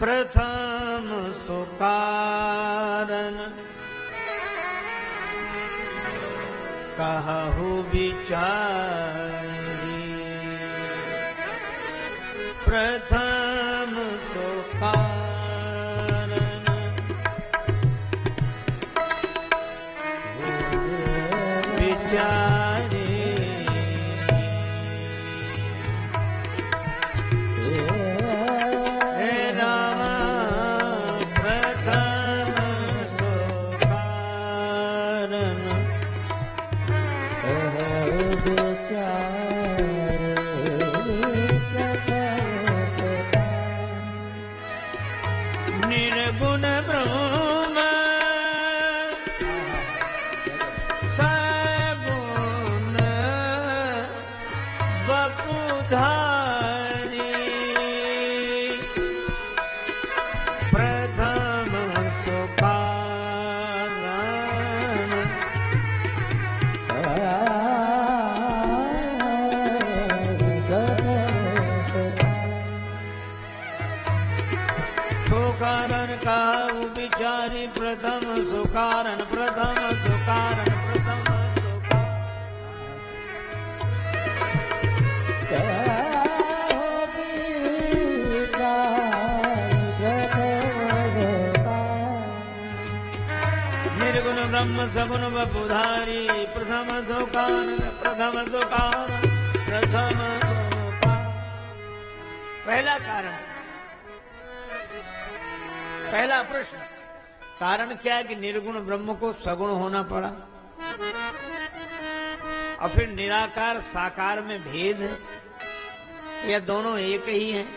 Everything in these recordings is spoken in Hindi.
प्रथम सुकारण कहु विचारी, प्रथम सुकारण विचारी, हे राम प्रथम सुकारण निर्गुण ब्रह्म सगुण वपुधारी, प्रथम सुकारण सुकारण कहु विचारी, प्रथम सुकारण प्रथम सुकारण प्रथम निर्गुण ब्रह्म सगुण वपुधारी, प्रथम सुकारण प्रथम सुकारण प्रथम सुकारण। पहला कारण, पहला प्रश्न, कारण क्या है कि निर्गुण ब्रह्म को सगुण होना पड़ा, और फिर निराकार साकार में भेद है या दोनों एक ही हैं?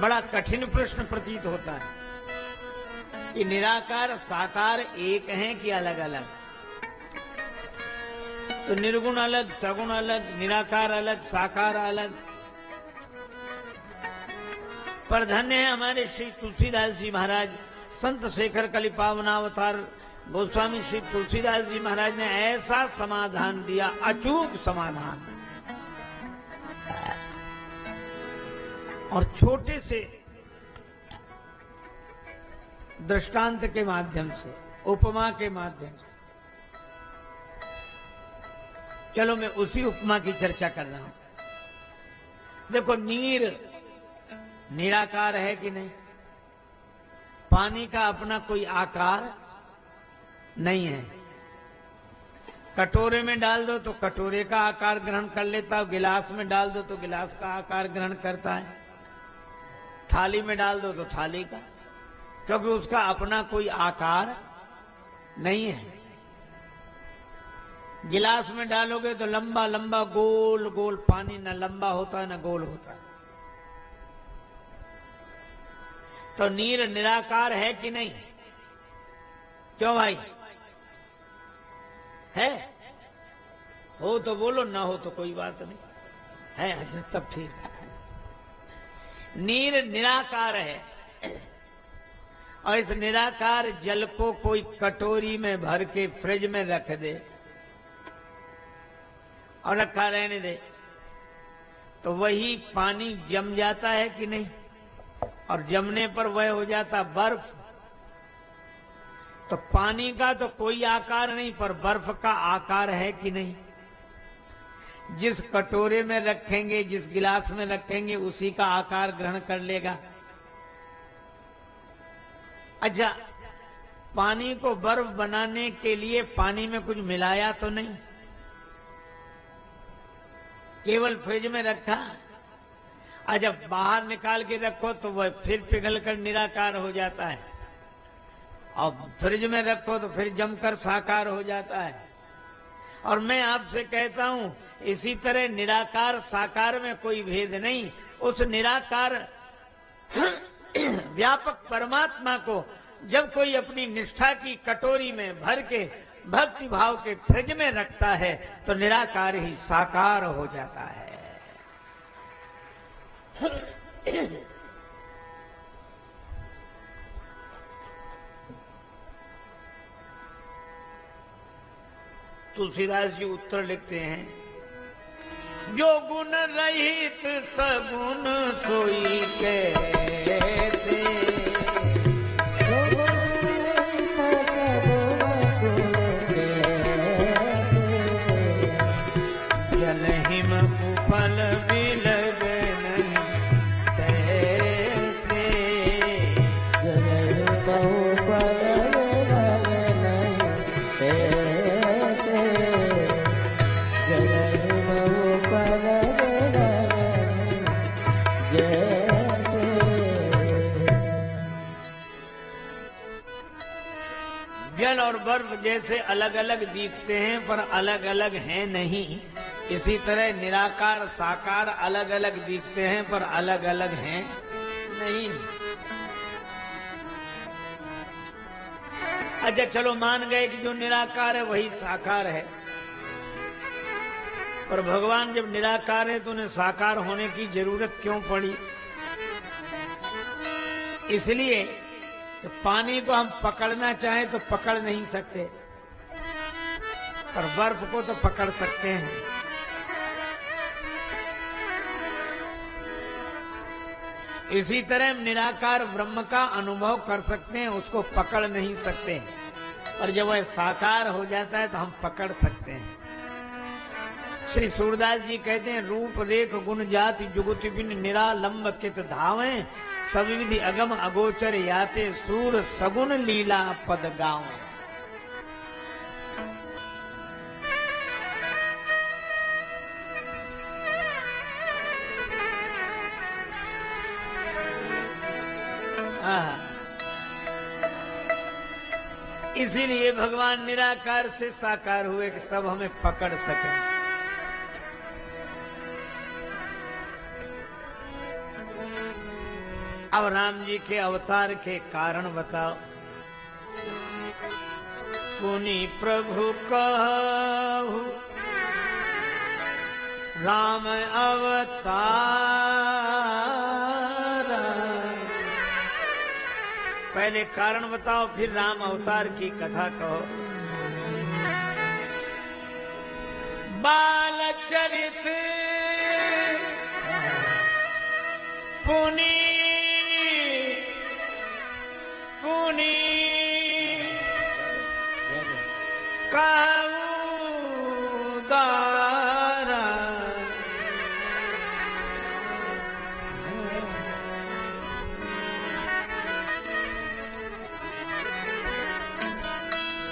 बड़ा कठिन प्रश्न प्रतीत होता है कि निराकार साकार एक हैं कि अलग अलग? तो निर्गुण अलग, सगुण अलग, निराकार अलग, साकार अलग। पर धन्य है हमारे श्री तुलसीदास जी महाराज, संत शेखर कलि पावनावतार गोस्वामी श्री तुलसीदास जी महाराज ने ऐसा समाधान दिया, अचूक समाधान, और छोटे से दृष्टांत के माध्यम से, उपमा के माध्यम से। चलो मैं उसी उपमा की चर्चा कर रहा हूं। देखो, नीर निराकार है कि नहीं? पानी का अपना कोई आकार नहीं है। कटोरे में डाल दो तो कटोरे का आकार ग्रहण कर लेता है, गिलास में डाल दो तो गिलास का आकार ग्रहण करता है, थाली में डाल दो तो थाली का, क्योंकि उसका अपना कोई आकार नहीं है। गिलास में डालोगे तो लंबा लंबा गोल गोल, पानी न लंबा होता है न गोल होता है। तो नीर निराकार है कि नहीं? क्यों भाई? है? हो तो बोलो, ना हो तो कोई बात नहीं, है तब ठीक। नीर निराकार है, और इस निराकार जल को कोई कटोरी में भर के फ्रिज में रख दे और रखा रहने दे, तो वही पानी जम जाता है कि नहीं? और जमने पर वह हो जाता बर्फ। तो पानी का तो कोई आकार नहीं, पर बर्फ का आकार है कि नहीं? जिस कटोरे में रखेंगे, जिस गिलास में रखेंगे, उसी का आकार ग्रहण कर लेगा। अच्छा, पानी को बर्फ बनाने के लिए पानी में कुछ मिलाया तो नहीं, केवल फ्रिज में रखा। जब बाहर निकाल के रखो तो वह फिर पिघल कर निराकार हो जाता है, और फ्रिज में रखो तो फिर जमकर साकार हो जाता है। और मैं आपसे कहता हूं, इसी तरह निराकार साकार में कोई भेद नहीं। उस निराकार व्यापक परमात्मा को जब कोई अपनी निष्ठा की कटोरी में भर के भक्ति भाव के फ्रिज में रखता है तो निराकार ही साकार हो जाता है। तुलसीदास जी उत्तर लिखते हैं, जो गुण रहित सगुण सोई कैसे, जल हिम उपल बिलग नहीं तैसे, जल हिम उपल बिलग नहीं तैसे, जल हिम उपल बिलग नहीं जैसे। जल और बर्फ जैसे अलग अलग दिखते हैं पर अलग अलग हैं नहीं, इसी तरह निराकार साकार अलग अलग दिखते हैं पर अलग अलग हैं नहीं। अच्छा चलो मान गए कि जो निराकार है वही साकार है, पर भगवान जब निराकार है तो उन्हें साकार होने की जरूरत क्यों पड़ी? इसलिए तो पानी को हम पकड़ना चाहें तो पकड़ नहीं सकते, पर बर्फ को तो पकड़ सकते हैं। इसी तरह हम निराकार ब्रह्म का अनुभव कर सकते हैं, उसको पकड़ नहीं सकते, और जब वह साकार हो जाता है तो हम पकड़ सकते हैं। श्री सूरदास जी कहते हैं, रूप रेख गुण जाति जुगति बिन निरालंब कित धावे, सब विधि अगम अगोचर याते सूर सगुन लीला पद गाँव। इसीलिए भगवान निराकार से साकार हुए कि सब हमें पकड़ सके। अब राम जी के अवतार के कारण बताओ। पुनि प्रभु कहु राम अवतार, पहले कारण बताओ फिर राम अवतार की कथा कहो। बाल चरित पुनि पुनि कहु दारा,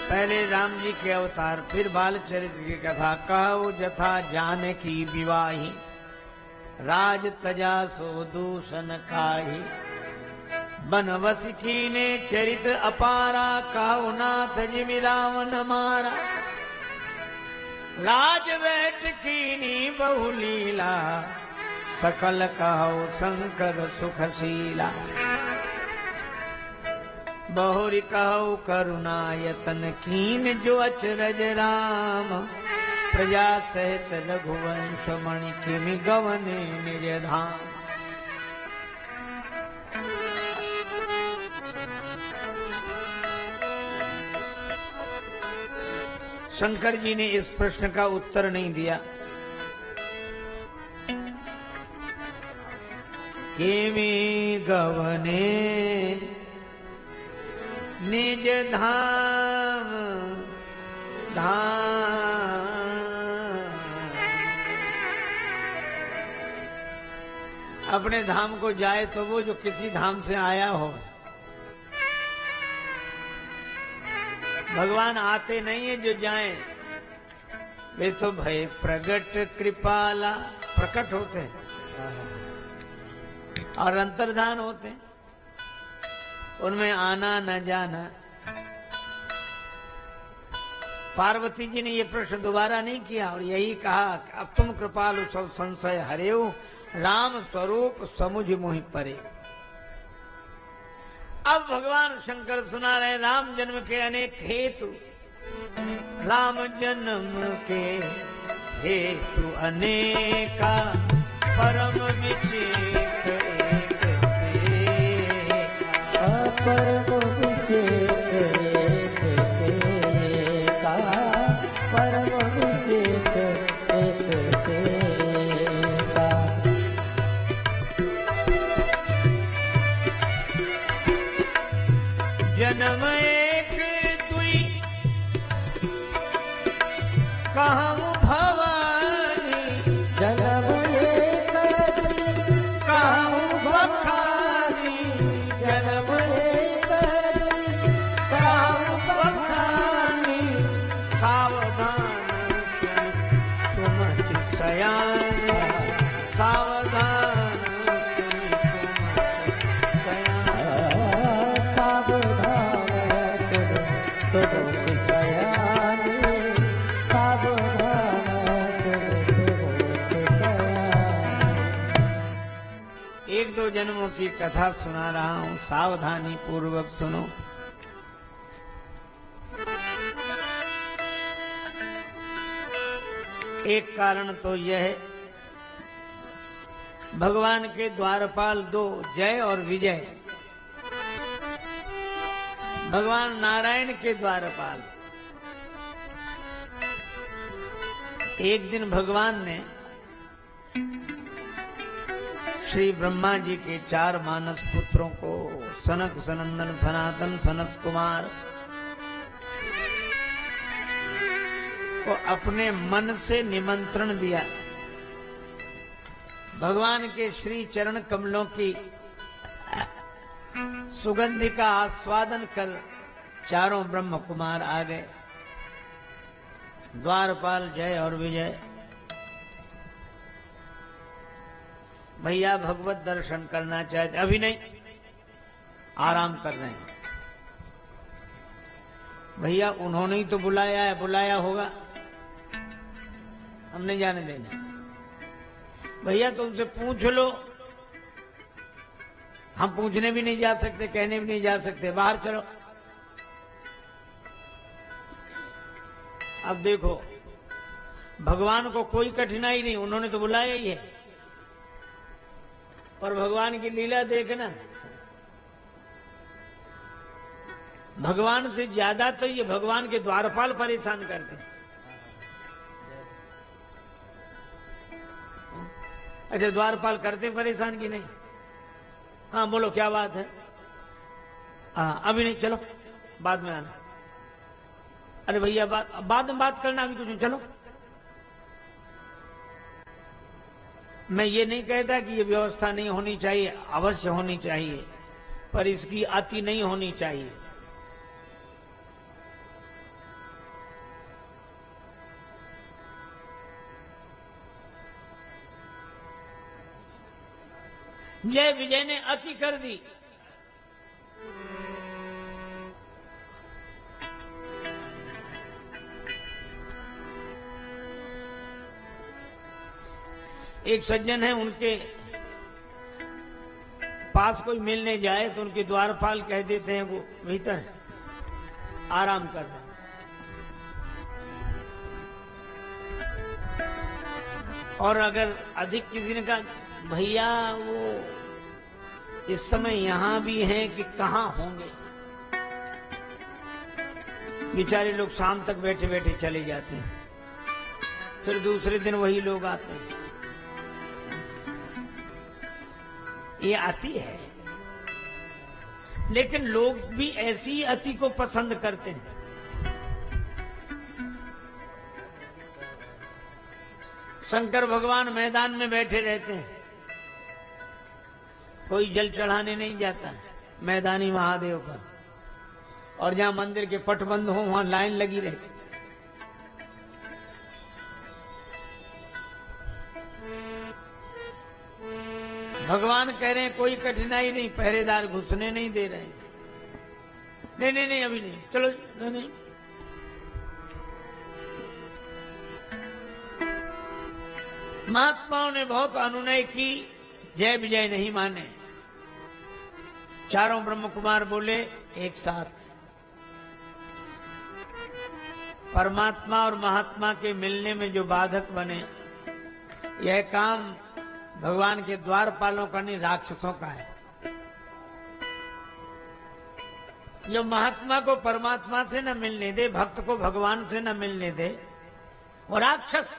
पहले राम जी के अवतार फिर बाल चरित्र की कथा। कहु जथा जानकी विवाही, राज तजा सो दूषण काहि, बनवस कीने चरित अपारा, कहु नाथ जिमि रावण मारा, राज बैठ कीनी बहुलीला, सकल कहु शंकर सुखशीला, बहुरी कहु करुणायतन कीन जो अचरज राम, प्रजा सहित रघुवंश मणि किमि गवने निज धाम। शंकर जी ने इस प्रश्न का उत्तर नहीं दिया। किमि गवने निज धाम धाम, अपने धाम को जाए तो वो जो किसी धाम से आया हो। भगवान आते नहीं है जो जाएं, वे तो भय प्रगट कृपाला प्रकट होते हैं और अंतर्धान होते हैं, उनमें आना न जाना। पार्वती जी ने ये प्रश्न दोबारा नहीं किया और यही कहा, अब तुम कृपालु सब संशय हरेऊ, राम स्वरूप समुझ मोहि परे। अब भगवान शंकर सुना रहे राम जन्म के अनेक हेतु, राम जन्म के हेतु अनेका, परम विचेत एक परम विचेत एक का, परम विचेत एक शयान सावधान सुन सुमत शयान। सावधान सुन सुमुख शयान, सावधान सुन सुमुख शयान। एक दो जन्मों की कथा सुना रहा हूं, सावधानी पूर्वक सुनो। एक कारण तो यह है, भगवान के द्वारपाल दो, जय और विजय। भगवान नारायण के द्वारपाल। एक दिन भगवान ने श्री ब्रह्मा जी के 4 मानस पुत्रों को, सनक सनंदन सनातन सनत कुमार को अपने मन से निमंत्रण दिया। भगवान के श्री चरण कमलों की सुगंधि का आस्वादन कर 4 ब्रह्म कुमार आ गए। द्वारपाल जय और विजय। भैया भगवत दर्शन करना चाहते, अभी नहीं, आराम कर रहे हैं। भैया उन्होंने ही तो बुलाया है, बुलाया होगा, हम नहीं जाने देना। भैया तुमसे पूछ लो। हम पूछने भी नहीं जा सकते, कहने भी नहीं जा सकते, बाहर चलो। अब देखो, भगवान को कोई कठिनाई नहीं, उन्होंने तो बुलाया ही है, पर भगवान की लीला देखना। भगवान से ज्यादा तो ये भगवान के द्वारपाल परेशान करते हैं। अच्छा, द्वारपाल करते परेशान की नहीं? हाँ बोलो, क्या बात है? हाँ अभी नहीं, चलो बाद में आना। अरे भैया बाद में बात करना, अभी कुछ नहीं, चलो। मैं ये नहीं कहता कि ये व्यवस्था नहीं होनी चाहिए, अवश्य होनी चाहिए, पर इसकी अति नहीं होनी चाहिए। जय विजय ने अति कर दी। एक सज्जन है, उनके पास कोई मिलने जाए तो उनके द्वारपाल कह देते हैं वो भीतर आराम कर रहे। और अगर अधिक किसी ने कहा भैया वो इस समय यहां भी हैं कि कहां होंगे, बेचारे लोग शाम तक बैठे बैठे चले जाते हैं, फिर दूसरे दिन वही लोग आते हैं। ये अति है, लेकिन लोग भी ऐसी अति को पसंद करते हैं। शंकर भगवान मैदान में बैठे रहते हैं, कोई जल चढ़ाने नहीं जाता मैदानी महादेव पर, और जहां मंदिर के पट बंद हो वहां लाइन लगी रहती। भगवान कह रहे हैं कोई कठिनाई नहीं, पहरेदार घुसने नहीं दे रहे। नहीं नहीं नहीं अभी नहीं, चलो नहीं नहीं। महात्माओं ने बहुत अनुनय की, जय विजय नहीं माने। चारों ब्रह्म कुमार बोले एक साथ, परमात्मा और महात्मा के मिलने में जो बाधक बने, यह काम भगवान के द्वारपालों का नहीं, राक्षसों का है। जो महात्मा को परमात्मा से न मिलने दे, भक्त को भगवान से न मिलने दे, वो राक्षस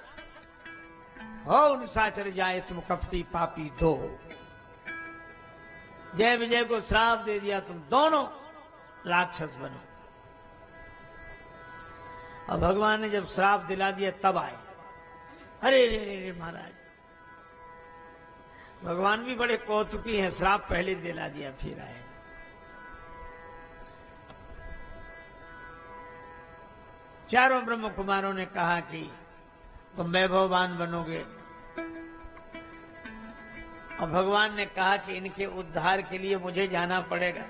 हो। निशाचर जाए तुम कपटी पापी दो। जय विजय को श्राप दे दिया, तुम दोनों राक्षस बनो। और भगवान ने जब श्राप दिला दिया तब आए। अरे रे रे रे महाराज, भगवान भी बड़े कौतुकी हैं, श्राप पहले दिला दिया फिर आए। चारों ब्रह्म कुमारों ने कहा कि तुम वैभववान बनोगे। और भगवान ने कहा कि इनके उद्धार के लिए मुझे जाना पड़ेगा,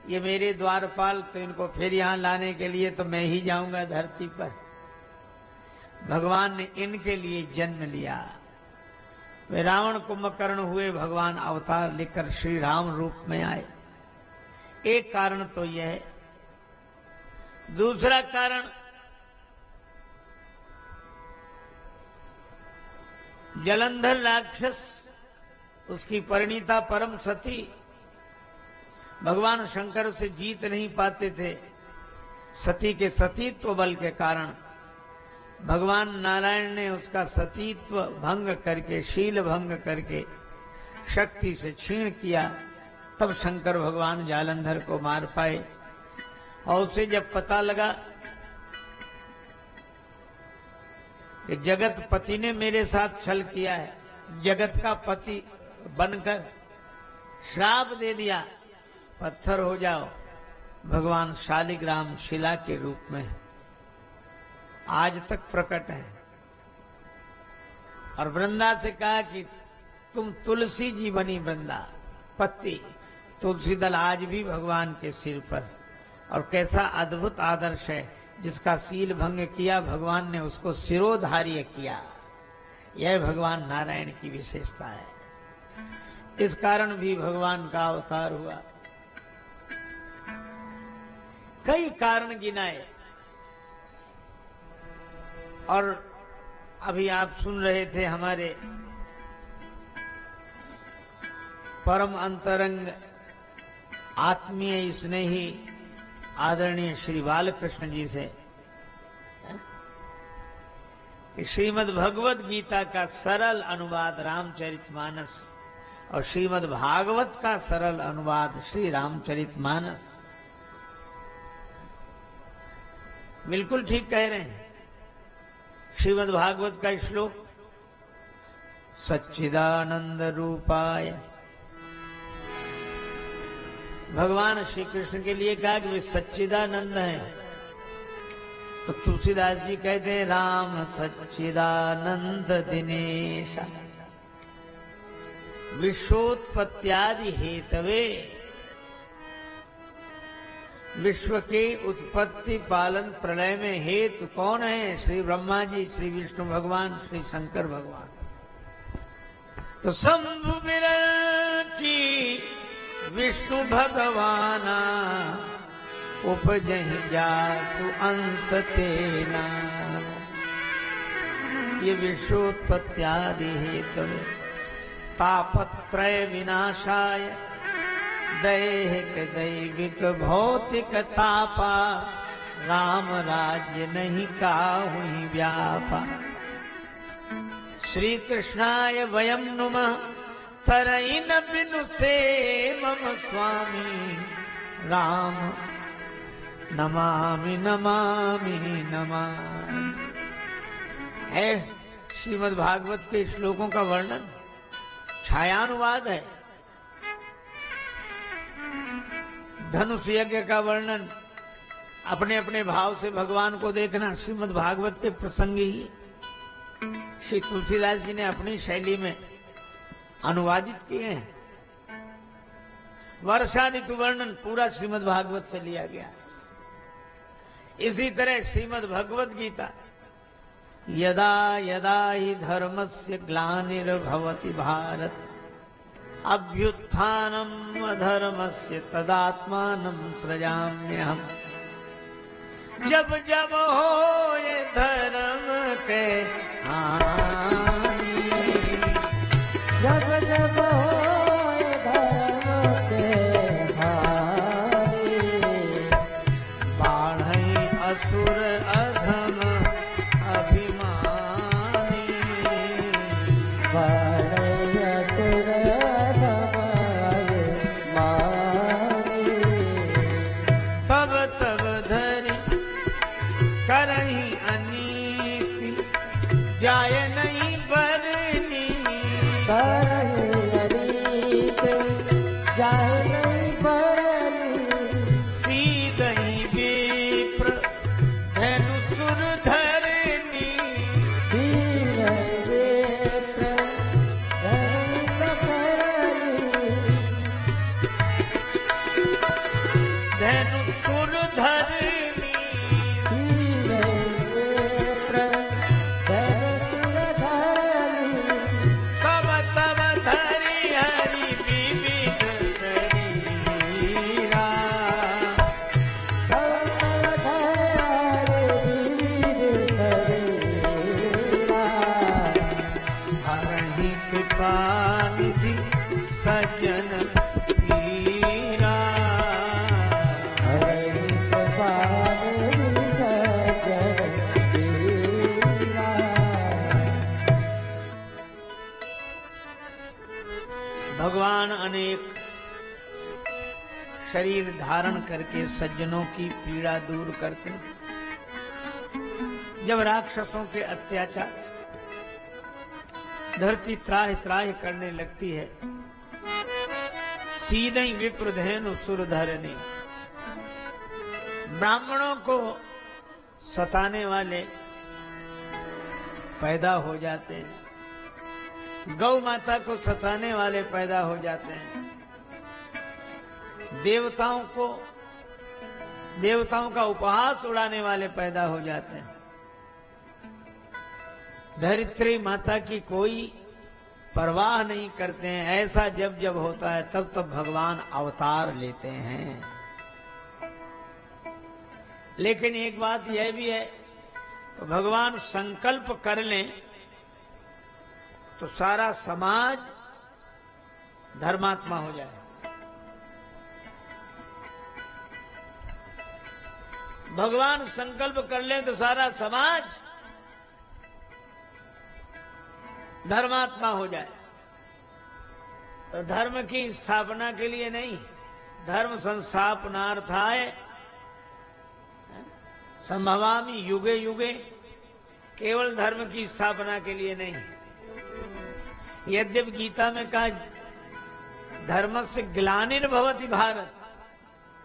ये मेरे द्वारपाल, तो इनको फिर यहां लाने के लिए तो मैं ही जाऊंगा धरती पर। भगवान ने इनके लिए जन्म लिया। वे रावण कुंभकर्ण हुए, भगवान अवतार लेकर श्री राम रूप में आए। एक कारण तो यह है। दूसरा कारण, जलंधर राक्षस, उसकी परिणीता परम सती, भगवान शंकर से जीत नहीं पाते थे। सती के सतीत्व बल के कारण भगवान नारायण ने उसका सतीत्व भंग करके, शील भंग करके शक्ति से क्षीण किया। तब शंकर भगवान जालंधर को मार पाए। और उसे जब पता लगा कि जगत पति ने मेरे साथ छल किया है, जगत का पति बनकर श्राप दे दिया, पत्थर हो जाओ, भगवान शालिग्राम शिला के रूप में आज तक प्रकट है। और वृंदा से कहा कि तुम तुलसी जी बनी वृंदा, पत्ती तुलसी दल आज भी भगवान के सिर पर। और कैसा अद्भुत आदर्श है, जिसका सील भंग किया भगवान ने उसको सिरोधार्य किया। यह भगवान नारायण की विशेषता है। इस कारण भी भगवान का अवतार हुआ। कई कारण गिनाए। और अभी आप सुन रहे थे हमारे परम अंतरंग आत्मीय स्नेही आदरणीय श्री बालकृष्ण जी से कि श्रीमद् भगवत गीता का सरल अनुवाद रामचरितमानस और श्रीमद् भागवत का सरल अनुवाद श्री रामचरितमानस। बिल्कुल ठीक कह रहे हैं। श्रीमद् भागवत का श्लोक, सच्चिदानंद रूपाय, भगवान श्री कृष्ण के लिए कहा कि वे सच्चिदानंद हैं। तो तुलसीदास जी कहते हैं, राम सच्चिदानंद दिनेश विश्वोत्पत्त्यादि हेतवे। विश्व के उत्पत्ति पालन प्रलय में हेतु कौन है? श्री ब्रह्मा जी, श्री विष्णु भगवान, श्री शंकर भगवान। तो शंभु विरची विष्णु भगवाना, उपजहि जासु अंश तेना। ये विश्वोत्पत्त्यादि हेतवे तापत्रय विनाशाय दैहिक दैविक भौतिक तापा, राम राज्य नहीं काहुहि व्यापा। श्री कृष्णाय वयं नुमः तरैन बिनु से मम स्वामी, राम नमामि नमामि नमामि। है श्रीमद् भागवत के श्लोकों का वर्णन, छायानुवाद है। धनुष यज्ञ का वर्णन, अपने अपने भाव से भगवान को देखना, श्रीमद् भागवत के प्रसंग ही श्री तुलसीदास जी ने अपनी शैली में अनुवादित किए हैं। वर्षा ऋतु वर्णन पूरा श्रीमद् भागवत से लिया गया। इसी तरह श्रीमद् भगवत गीता, यदा यदा हि धर्मस्य ग्लानिर्भवति भारत, अभ्युत्थानम् अधर्मस्य तदात्मानं सृजाम्यहम्। जब जब हो ये धर्म के हानि, जब जब होए धर्म के हानि, बाढ़ई असुर अधम अभिमानी। बढ़ई असुर अधम अभिमानी। तब तब धरि करही अनीति, जाय नहीं बरनी। करही अनीत जाय नहीं बरनी। सीधहि विप्र धनुसुर धरनी। सीधहि ताहि कृपा निधि सज्जन पीरा। हरि कृपा निधि सज्जन पीरा। भगवान अनेक शरीर धारण करके सज्जनों की पीड़ा दूर करते हैं। जब राक्षसों के अत्याचार धरती त्राहि त्राहि करने लगती है, सीधे ही विप्रधेनु सुरधरने, ब्राह्मणों को सताने वाले पैदा हो जाते हैं, गौ माता को सताने वाले पैदा हो जाते हैं, देवताओं का उपहास उड़ाने वाले पैदा हो जाते हैं। धरित्री माता की कोई परवाह नहीं करते हैं। ऐसा जब जब होता है तब तब भगवान अवतार लेते हैं। लेकिन एक बात यह भी है, तो भगवान संकल्प कर लें तो सारा समाज धर्मात्मा हो जाए। भगवान संकल्प कर ले तो सारा समाज धर्मात्मा हो जाए। तो धर्म की स्थापना के लिए नहीं, धर्म संस्थापनार्थाय संभवामि युगे युगे, केवल धर्म की स्थापना के लिए नहीं। यद्यपि गीता में कहा धर्मस्य ग्लानिर्भवति भारत,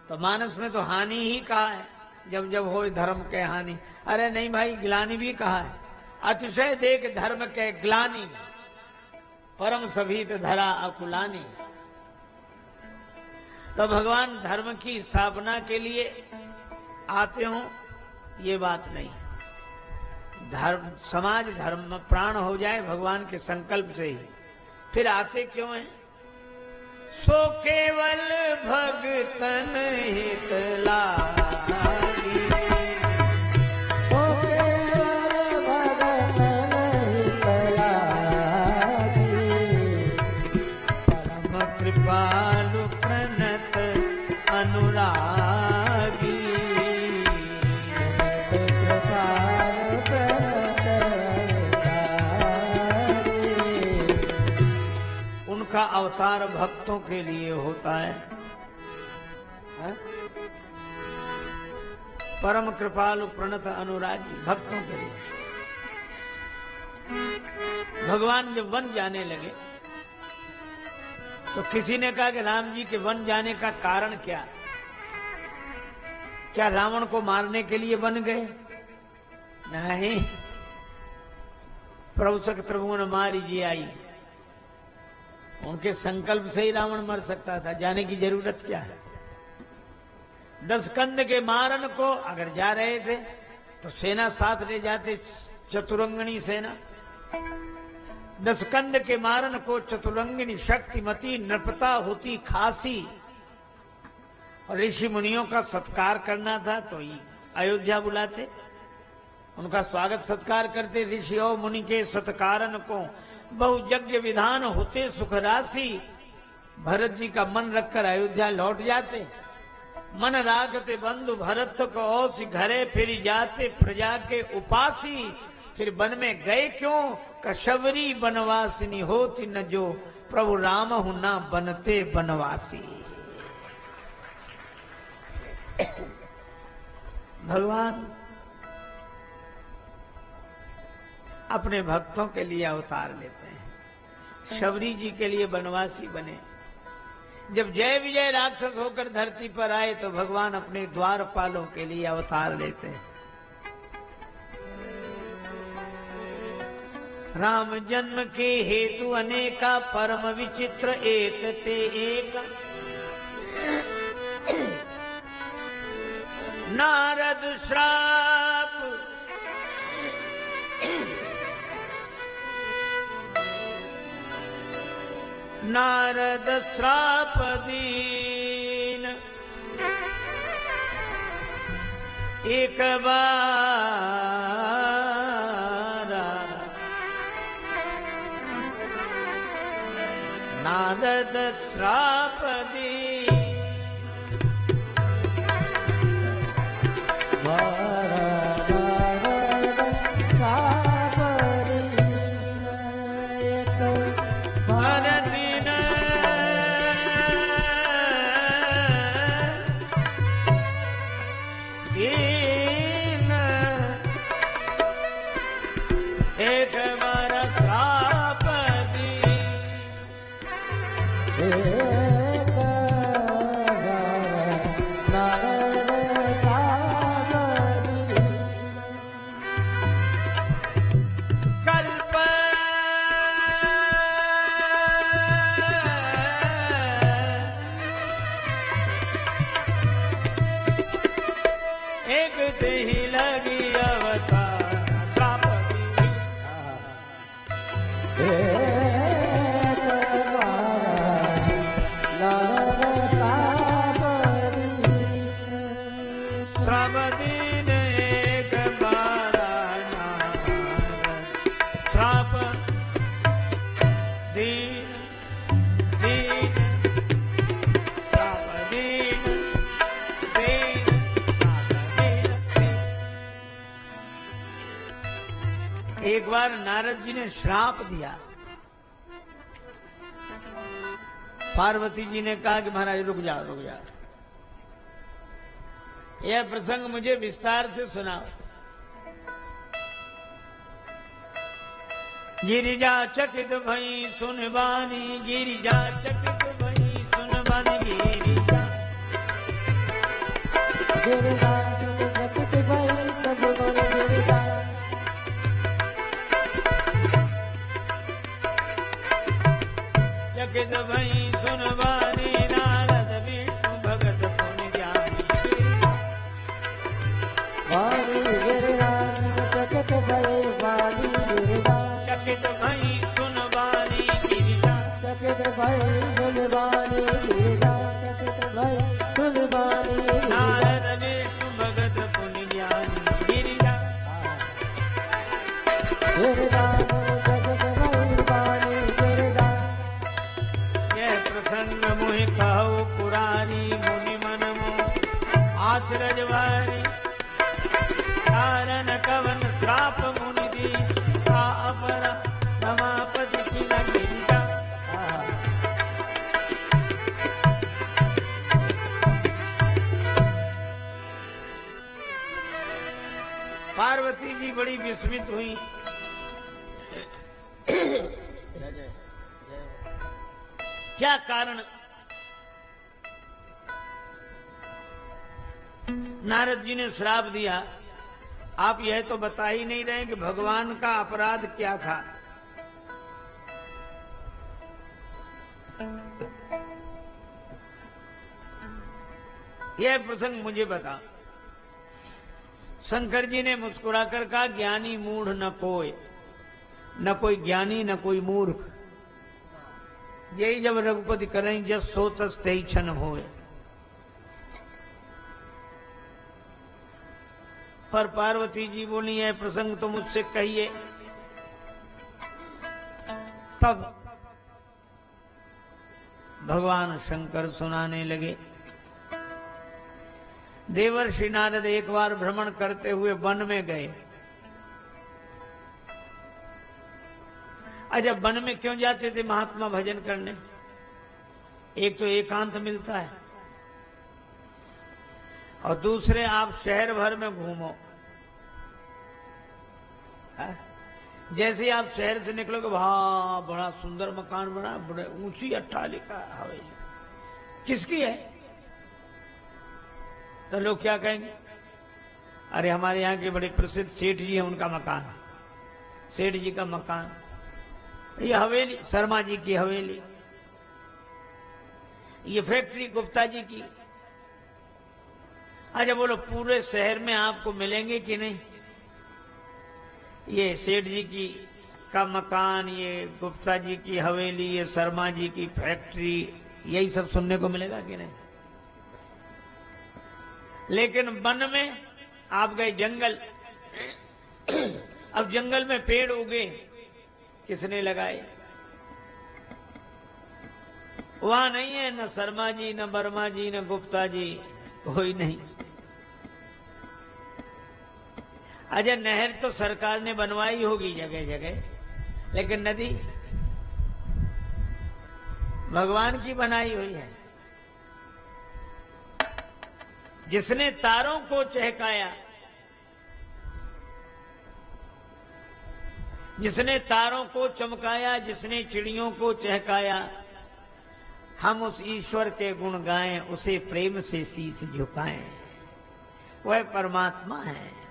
तो मानस में तो हानि ही कहा है, जब जब हो धर्म के हानि। अरे नहीं भाई, ग्लानि भी कहा है। अतिशय देख धर्म के ग्लानि, परम सभीत धरा अकुलानी। तो भगवान धर्म की स्थापना के लिए आते हो, ये बात नहीं। धर्म समाज धर्म प्राण हो जाए भगवान के संकल्प से ही। फिर आते क्यों हैं? सो केवल भगतन हित लागी, सो केवल भगतन हित लागी। परम कृपालु प्रणत अनुरागी। कृपालु प्रणत अनुरागी। उनका अवतार भक्तों के लिए होता है। परम कृपालु प्रणत अनुरागी, भक्तों के लिए। भगवान जब वन जाने लगे तो किसी ने कहा कि राम जी के वन जाने का कारण क्या? क्या रावण को मारने के लिए वन गए? नहीं, प्रभु त्रिभुवन मारी जी आई। उनके संकल्प से ही रावण मर सकता था, जाने की जरूरत क्या है? 10 कंद के मारन को अगर जा रहे थे तो सेना साथ ले जाते, चतुरंगनी सेना। 10 कंद के मारन को चतुरंगिनी शक्तिमती नृपता होती खासी। और ऋषि मुनियों का सत्कार करना था तो अयोध्या बुलाते, उनका स्वागत सत्कार करते। ऋषि और मुनि के सत्कारन को बहु यज्ञ विधान होते सुख राशि। भरत जी का मन रखकर अयोध्या लौट जाते। मन राखते बंधु भरत को औसी घरे फिर जाते प्रजा के उपासी। फिर वन में गए क्यों? कशवरी बनवासिनी होती न जो, प्रभु राम हूं ना बनते बनवासी। भगवान अपने भक्तों के लिए अवतार लेते हैं। शबरी जी के लिए बनवासी बने। जब जय विजय राक्षस होकर धरती पर आए तो भगवान अपने द्वारपालों के लिए अवतार लेते हैं। राम जन्म के हेतु अनेका, परम विचित्र एक ते एक। नारद श्राप नारद श्राप दीन, एक बार नारद श्राप दी एक बार श्राप दी कल्प एक ही लगी अवतार श्राप दी श्राप दीन एक बार श्राप दीन दीन श्राप दीन दीन श्राप दीन दीन। एक बार नारद जी ने श्राप दिया। पार्वती जी ने कहा कि महाराज रुक जाओ रुक जाओ, यह प्रसंग मुझे विस्तार से सुनाओ। गिरिजा चकित भई सुन बानी, गिरिजा चकित भई सुन बानी, गिरिजा चकित भई सुन बानी, नारद विष्णु भगत पुनि ज्ञानी, चकित भई सुन बानी, गिरिजा नारद विष्णु भगत पुनि ज्ञानी, गिरिजा यह प्रसंग मुहि कहु पुरारी, मुनि मन मोह आचरज वारी, कारण कवन श्राप मुनि दी, का अपरा रमापति की न गिरिजा। पार्वती जी बड़ी विस्मित हुई। क्या कारण? नारद जी ने श्राप दिया, आप यह तो बता ही नहीं रहे कि भगवान का अपराध क्या था। यह प्रसंग मुझे बता। शंकर जी ने मुस्कुराकर कहा, ज्ञानी मूढ़ न कोई, न कोई ज्ञानी न कोई मूर्ख, यही जब रघुपति करें जस सो तस ते क्षण होए। पर पार्वती जी बोली, है प्रसंग तो मुझसे कहिए। तब भगवान शंकर सुनाने लगे। देवर्षि नारद एक बार भ्रमण करते हुए वन में गए। अच्छा, वन में क्यों जाते थे महात्मा भजन करने? एक तो एकांत मिलता है और दूसरे आप शहर भर में घूमो। जैसे आप शहर से निकलोगे, वहां बड़ा सुंदर मकान बना, बड़े ऊंची अट्टालिका हवेली, किसकी है? तो लोग क्या कहेंगे, अरे हमारे यहाँ के बड़े प्रसिद्ध सेठ जी हैं, उनका मकान, सेठ जी का मकान। ये हवेली शर्मा जी की हवेली, ये फैक्ट्री गुप्ता जी की। अच्छा बोलो, पूरे शहर में आपको मिलेंगे कि नहीं? ये सेठ जी की का मकान, ये गुप्ता जी की हवेली, ये शर्मा जी की फैक्ट्री, यही सब सुनने को मिलेगा कि नहीं? लेकिन वन में आप गए जंगल। अब जंगल में पेड़ उगे, किसने लगाए? वहां नहीं है न शर्मा जी, न वर्मा जी, न गुप्ता जी, कोई नहीं। अजय नहर तो सरकार ने बनवाई होगी जगह जगह, लेकिन नदी भगवान की बनाई हुई है। जिसने तारों को चहकाया, जिसने तारों को चमकाया, जिसने चिड़ियों को चहकाया, हम उस ईश्वर के गुण गाएं, उसे प्रेम से शीश झुकाएं। वह परमात्मा है।